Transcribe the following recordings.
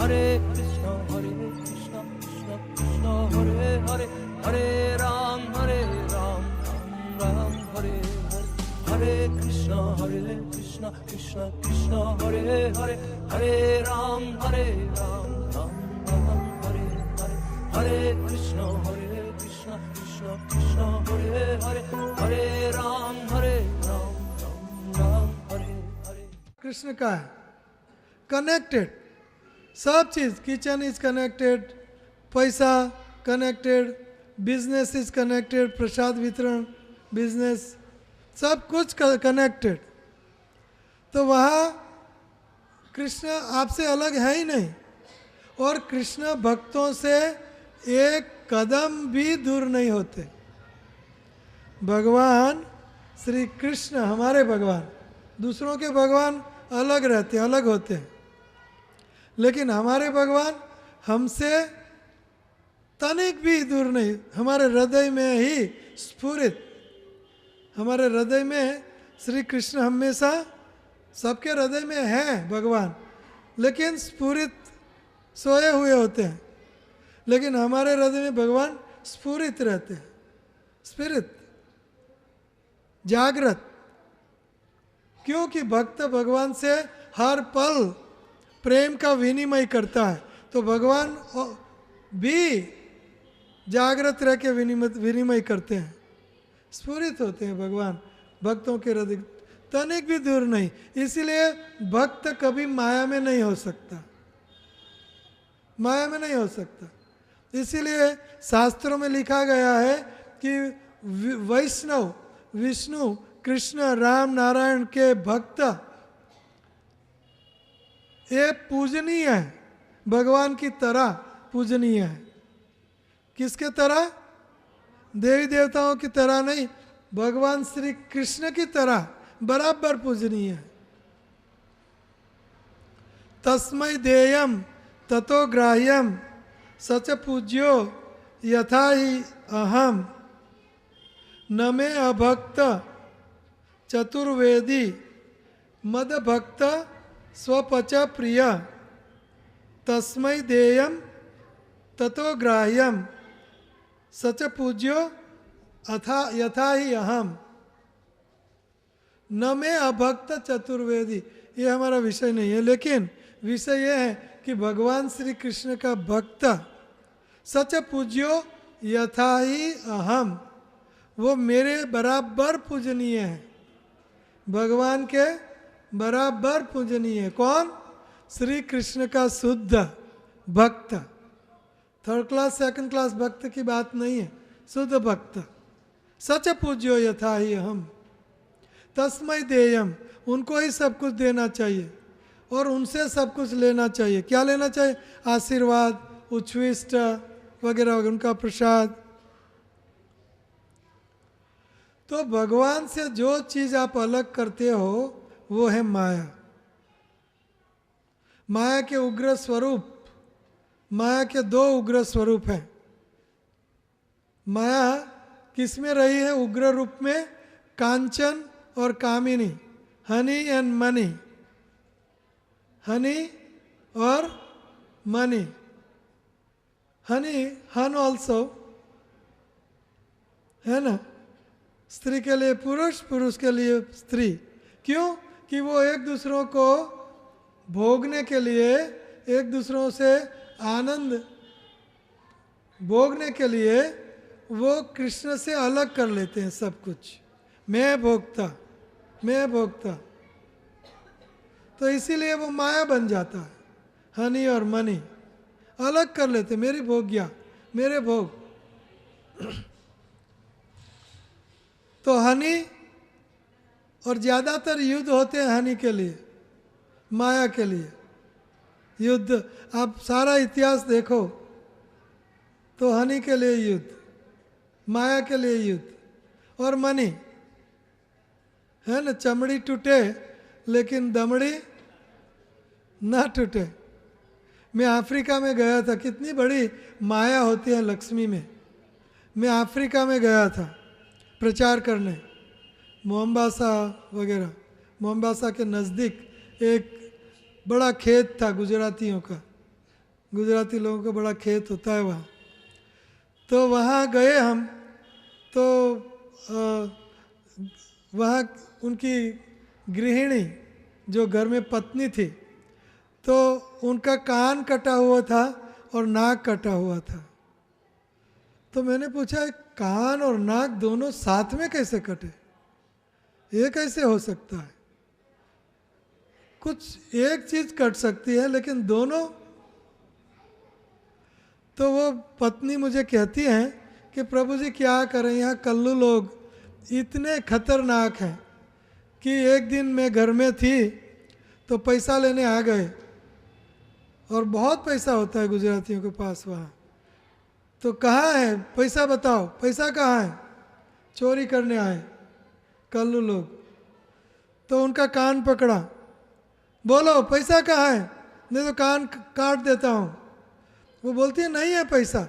हरे कृष्णा कृष्णा कृष्णा हरे हरे, हरे राम राम राम हरे हरे, हरे कृष्णा कृष्णा कृष्णा हरे हरे, हरे राम राम राम हरे हरे, हरे कृष्णा कृष्णा कृष्णा हरे हरे, हरे राम राम राम हरे हरे। कृष्ण का है कनेक्टेड, सब चीज़, किचन इज कनेक्टेड, पैसा कनेक्टेड, बिजनेस इज कनेक्टेड, प्रसाद वितरण बिजनेस, सब कुछ कनेक्टेड। तो वहाँ कृष्ण आपसे अलग है ही नहीं, और कृष्ण भक्तों से एक कदम भी दूर नहीं होते। भगवान श्री कृष्ण हमारे भगवान, दूसरों के भगवान अलग रहते हैं, अलग होते हैं, लेकिन हमारे भगवान हमसे तनिक भी दूर नहीं, हमारे हृदय में ही स्फुरित। हमारे हृदय में श्री कृष्ण हमेशा, सबके हृदय में है भगवान, लेकिन स्फुरित सोए हुए होते हैं, लेकिन हमारे हृदय में भगवान स्फुरित रहते हैं, स्पिरिट, जागृत। क्योंकि भक्त भगवान से हर पल प्रेम का विनिमय करता है, तो भगवान भी जागृत रह के विनिमय करते हैं, स्फुरित होते हैं भगवान भक्तों के हृदय, तनिक भी दूर नहीं। इसीलिए भक्त कभी माया में नहीं हो सकता, माया में नहीं हो सकता। इसीलिए शास्त्रों में लिखा गया है कि वैष्णव विष्णु कृष्ण राम नारायण के भक्त ये पूजनीय है, भगवान की तरह पूजनीय है। किसके तरह? देवी देवताओं की तरह नहीं, भगवान श्री कृष्ण की तरह बराबर पूजनीय है। तस्मै देयम ततो ग्राह्यम सच पूज्यो यथा ही अहम, न मे अभक्त चतुर्वेदी मद भक्त स्वपच प्रिय, तस्मै देयम ततो ग्राह्यम सच पूज्यो अथा यथा ही अहम, न मैं अभक्त चतुर्वेदी। ये हमारा विषय नहीं है, लेकिन विषय ये है कि भगवान श्री कृष्ण का भक्त सच पूज्यो यथा ही अहम, वो मेरे बराबर पूजनीय है, भगवान के बराबर पूजनीय है। कौन? श्री कृष्ण का शुद्ध भक्त, थर्ड क्लास सेकंड क्लास भक्त की बात नहीं है, शुद्ध भक्त। सच पूज्यो यथा ही हम, तस्मै देयम, उनको ही सब कुछ देना चाहिए और उनसे सब कुछ लेना चाहिए। क्या लेना चाहिए? आशीर्वाद, उच्छ्विष्ट वगैरह वगैरह, उनका प्रसाद। तो भगवान से जो चीज़ आप अलग करते हो वो है माया, माया के उग्र स्वरूप। माया के दो उग्र स्वरूप हैं। माया किस में रही है उग्र रूप में? कांचन और कामिनी, हनी एंड मनी, हनी और मनी। हनी, हन ऑल्सो है ना, स्त्री के लिए पुरुष, पुरुष के लिए स्त्री। क्यों? कि वो एक दूसरों को भोगने के लिए, एक दूसरों से आनंद भोगने के लिए वो कृष्ण से अलग कर लेते हैं सब कुछ। मैं भोगता, मैं भोगता, तो इसीलिए वो माया बन जाता है। हनी और मनी अलग कर लेते, मेरी भोग्या, मेरे भोग। तो हनी, और ज़्यादातर युद्ध होते हैं हनी के लिए, माया के लिए युद्ध। आप सारा इतिहास देखो तो हनी के लिए युद्ध, माया के लिए युद्ध। और मनी है ना, चमड़ी टूटे लेकिन दमड़ी ना टूटे। मैं अफ्रीका में गया था, कितनी बड़ी माया होती है लक्ष्मी में। मैं अफ्रीका में गया था प्रचार करने, मोम्बासा वगैरह। मोम्बासा के नज़दीक एक बड़ा खेत था गुजरातियों का, गुजराती लोगों का बड़ा खेत होता है वहाँ। तो वहाँ गए हम, तो वहाँ उनकी गृहिणी जो घर में पत्नी थी, तो उनका कान कटा हुआ था और नाक कटा हुआ था। तो मैंने पूछा कान और नाक दोनों साथ में कैसे कटे, ये कैसे हो सकता है? कुछ एक चीज कट सकती है लेकिन दोनों। तो वो पत्नी मुझे कहती हैं कि प्रभु जी क्या करें, यहाँ कल्लू लोग इतने खतरनाक हैं कि एक दिन मैं घर में थी तो पैसा लेने आ गए, और बहुत पैसा होता है गुजरातियों के पास वहाँ। तो कहाँ है पैसा, बताओ पैसा कहाँ है? चोरी करने आए कल्लू लोग। तो उनका कान पकड़ा, बोलो पैसा कहाँ है, नहीं तो कान काट देता हूँ। वो बोलती है नहीं है पैसा,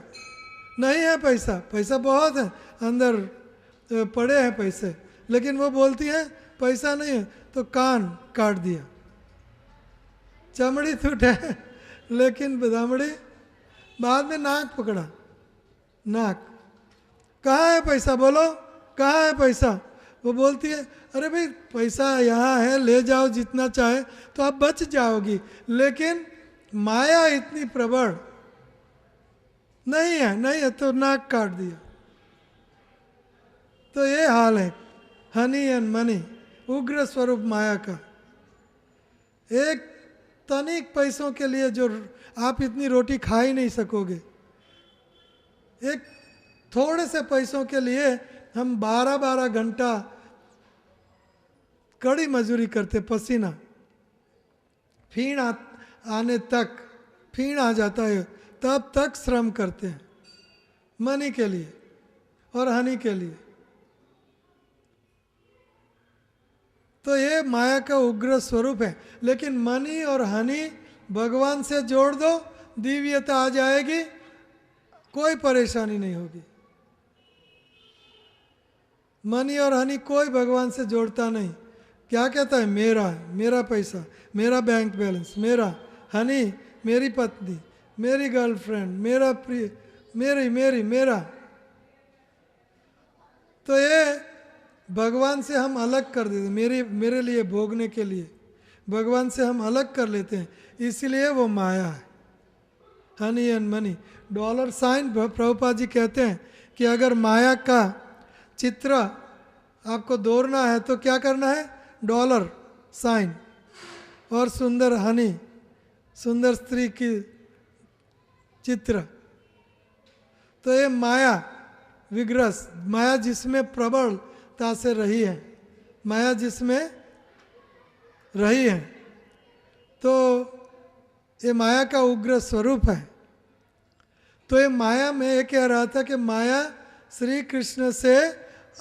नहीं है पैसा, पैसा बहुत है अंदर पड़े हैं पैसे, लेकिन वो बोलती है पैसा नहीं है, तो कान काट दिया। चमड़ी टूटे लेकिन बदामड़ी। बाद में नाक पकड़ा, नाक कहाँ है पैसा, बोलो कहाँ है पैसा? वो बोलती है अरे भाई पैसा यहाँ है, ले जाओ जितना चाहे तो आप बच जाओगी, लेकिन माया इतनी प्रबल, नहीं है नहीं है, तो नाक काट दिया। तो ये हाल है हनी एंड मनी, उग्र स्वरूप माया का। एक तनिक पैसों के लिए जो आप इतनी रोटी खा ही नहीं सकोगे, एक थोड़े से पैसों के लिए हम 12-12 घंटा कड़ी मजदूरी करते, पसीना फीण आने तक, फीण आ जाता है तब तक श्रम करते हैं मनी के लिए और हनी के लिए। तो ये माया का उग्र स्वरूप है। लेकिन मनी और हनी भगवान से जोड़ दो, दिव्यता आ जाएगी, कोई परेशानी नहीं होगी। मनी और हनी कोई भगवान से जोड़ता नहीं। क्या कहता है? मेरा, मेरा पैसा, मेरा बैंक बैलेंस, मेरा हनी, मेरी पत्नी, मेरी गर्लफ्रेंड, मेरा प्रिय, मेरी मेरी मेरा। तो ये भगवान से हम अलग कर देते, मेरे लिए भोगने के लिए भगवान से हम अलग कर लेते हैं, इसलिए वो माया है, honey and money. Dollar sign, Prabhupada ji कहते हैं कि अगर माया का चित्र आपको दौड़ना है तो क्या करना है? डॉलर साइन और सुंदर हनी, सुंदर स्त्री की चित्र। तो ये माया विग्रस, माया जिसमें प्रबलता से रही है, माया जिसमें रही है, तो ये माया का उग्र स्वरूप है। तो ये माया में ये कह रहा था कि माया श्री कृष्ण से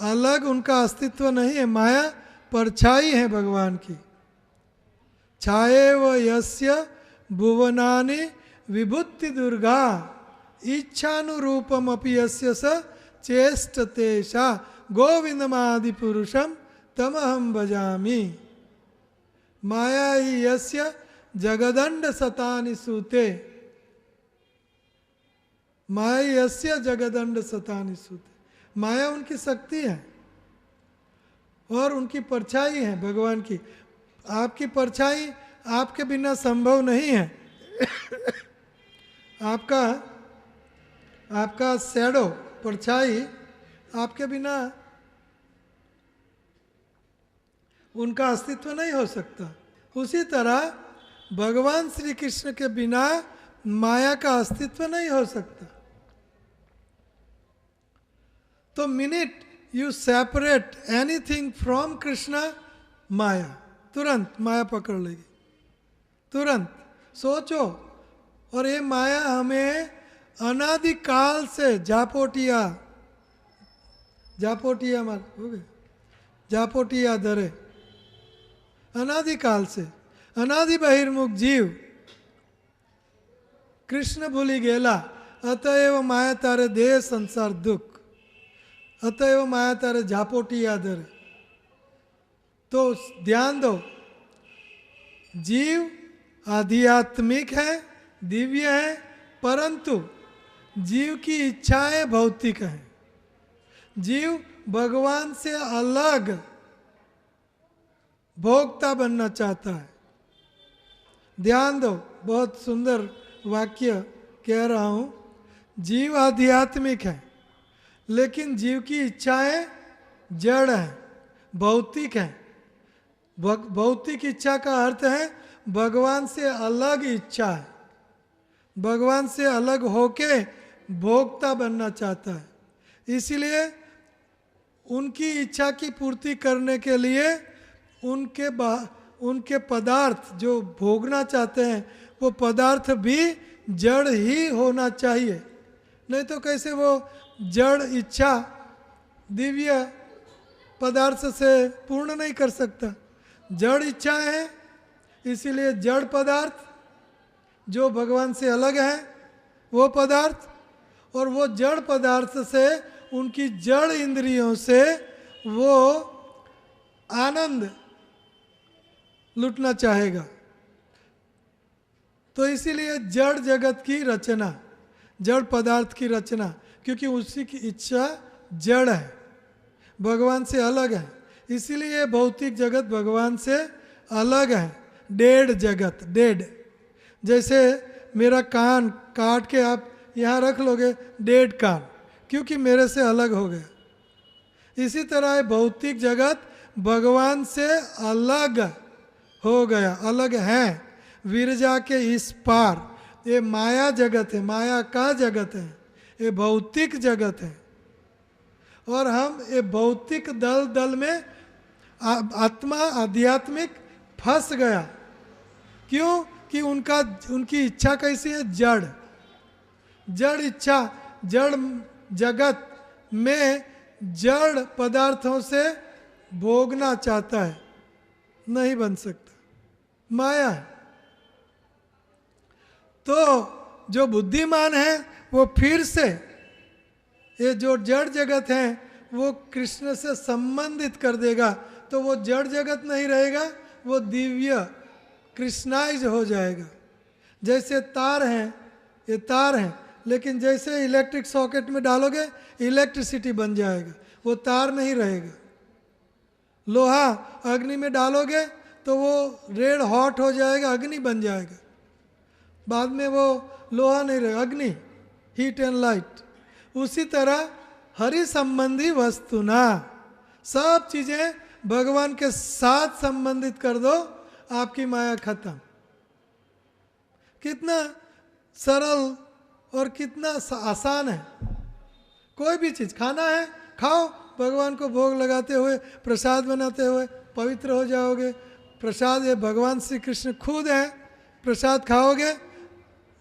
अलग उनका अस्तित्व नहीं है, माया परछाई है भगवान की। छाएव यस्य भुवनानि विभुति दुर्गा इच्छानुरूपम अपि यस्य स चेष्टते सा गोविंदमादि पुरुषम तमहम भजामि। माया ही यस्य जगदंड सतानि सूते, माया यस्य जगदंड सतानि सूते। माया उनकी शक्ति है और उनकी परछाई है भगवान की। आपकी परछाई आपके बिना संभव नहीं है। आपका शैडो, परछाई आपके बिना उनका अस्तित्व नहीं हो सकता। उसी तरह भगवान श्री कृष्ण के बिना माया का अस्तित्व नहीं हो सकता। तो minute you separate anything from Krishna, माया तुरंत माया पकड़ लेगी, तुरंत। सोचो, और ये माया हमें अनादिकाल से जापोटिया मार हो गए, जापोटिया धरे, अनादिकाल से, अनादि बहिर्मुख जीव कृष्ण भूली गेला, अतएव माया तारे देह संसार दुख, अतएव माया तारे झापोटिया धरे। तो ध्यान दो, जीव आध्यात्मिक है, दिव्य है, परंतु जीव की इच्छाएं भौतिक हैं। जीव भगवान से अलग भोक्ता बनना चाहता है। ध्यान दो, बहुत सुंदर वाक्य कह रहा हूं। जीव आध्यात्मिक है, लेकिन जीव की इच्छाएं जड़ हैं, भौतिक हैं। भौतिक इच्छा का अर्थ है भगवान से अलग इच्छा है, भगवान से अलग होके भोक्ता बनना चाहता है। इसीलिए उनकी इच्छा की पूर्ति करने के लिए उनके पदार्थ जो भोगना चाहते हैं वो पदार्थ भी जड़ ही होना चाहिए, नहीं तो कैसे वो जड़ इच्छा दिव्य पदार्थ से पूर्ण नहीं कर सकता। जड़ इच्छा है, इसीलिए जड़ पदार्थ जो भगवान से अलग है वो पदार्थ, और वो जड़ पदार्थ से उनकी जड़ इंद्रियों से वो आनंद लूटना चाहेगा। तो इसीलिए जड़ जगत की रचना, जड़ पदार्थ की रचना, क्योंकि उसी की इच्छा जड़ है, भगवान से अलग है। इसीलिए भौतिक जगत भगवान से अलग है, डेड जगत, डेड। जैसे मेरा कान काट के आप यहाँ रख लोगे, डेड कान, क्योंकि मेरे से अलग हो गया। इसी तरह भौतिक जगत भगवान से अलग हो गया, अलग है, विरजा के इस पार। ये माया जगत है, माया का जगत है, ये भौतिक जगत है। और हम ये भौतिक दल में आत्मा आध्यात्मिक फंस गया। क्यों? कि उनकी इच्छा कैसी है? जड़, जड़ इच्छा, जड़ जगत में जड़ पदार्थों से भोगना चाहता है, नहीं बन सकता, माया है। तो जो बुद्धिमान है वो फिर से ये जो जड़ जगत है वो कृष्ण से संबंधित कर देगा, तो वो जड़ जगत नहीं रहेगा, वो दिव्य कृष्णाइज हो जाएगा। जैसे तार हैं, ये तार हैं, लेकिन जैसे इलेक्ट्रिक सॉकेट में डालोगे इलेक्ट्रिसिटी बन जाएगा, वो तार नहीं रहेगा। लोहा अग्नि में डालोगे तो वो रेड हॉट हो जाएगा, अग्नि बन जाएगा, बाद में वो लोहा नहीं रहेगा, अग्नि, हीट एंड लाइट। उसी तरह हरि संबंधी वस्तु ना, सब चीजें भगवान के साथ संबंधित कर दो, आपकी माया खत्म। कितना सरल और कितना आसान है। कोई भी चीज खाना है, खाओ, भगवान को भोग लगाते हुए, प्रसाद बनाते हुए पवित्र हो जाओगे। प्रसाद ये भगवान श्री कृष्ण खुद है, प्रसाद खाओगे,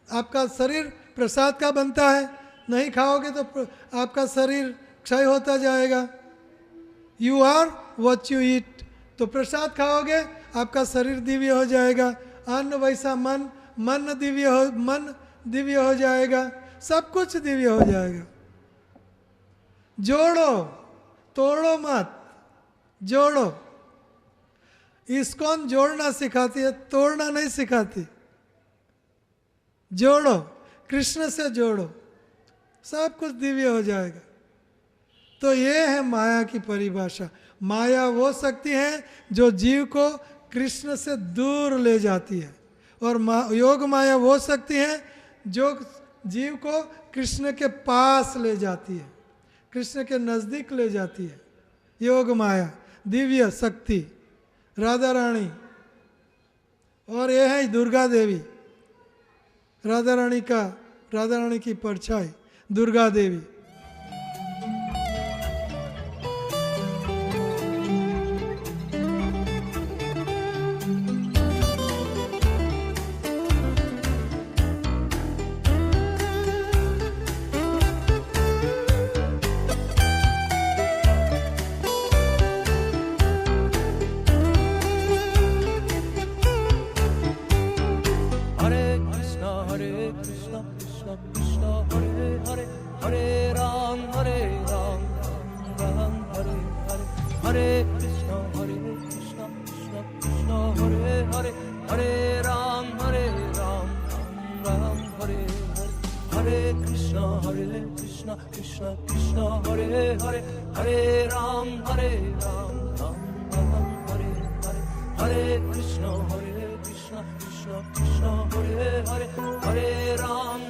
आपका शरीर प्रसाद का बनता है, नहीं खाओगे तो आपका शरीर क्षय होता जाएगा। You are what you eat, तो प्रसाद खाओगे आपका शरीर दिव्य हो जाएगा, अन्न वैसा मन, मन दिव्य हो जाएगा, सब कुछ दिव्य हो जाएगा। जोड़ो, तोड़ो मत, जोड़ो। इस्कॉन जोड़ना सिखाती है, तोड़ना नहीं सिखाती। जोड़ो, कृष्ण से जोड़ो, सब कुछ दिव्य हो जाएगा। तो ये है माया की परिभाषा। माया वो शक्ति है जो जीव को कृष्ण से दूर ले जाती है, और योग माया वो शक्ति है जो जीव को कृष्ण के पास ले जाती है, कृष्ण के नजदीक ले जाती है। योग माया दिव्य शक्ति राधा रानी, और यह है दुर्गा देवी, राधा रानी की परछाई Durga Devi. Hare Krishna Krishna Krishna Hare Hare Hare Ram Ram Ram Hare Hare Hare Krishna Krishna Krishna Hare Hare Hare Ram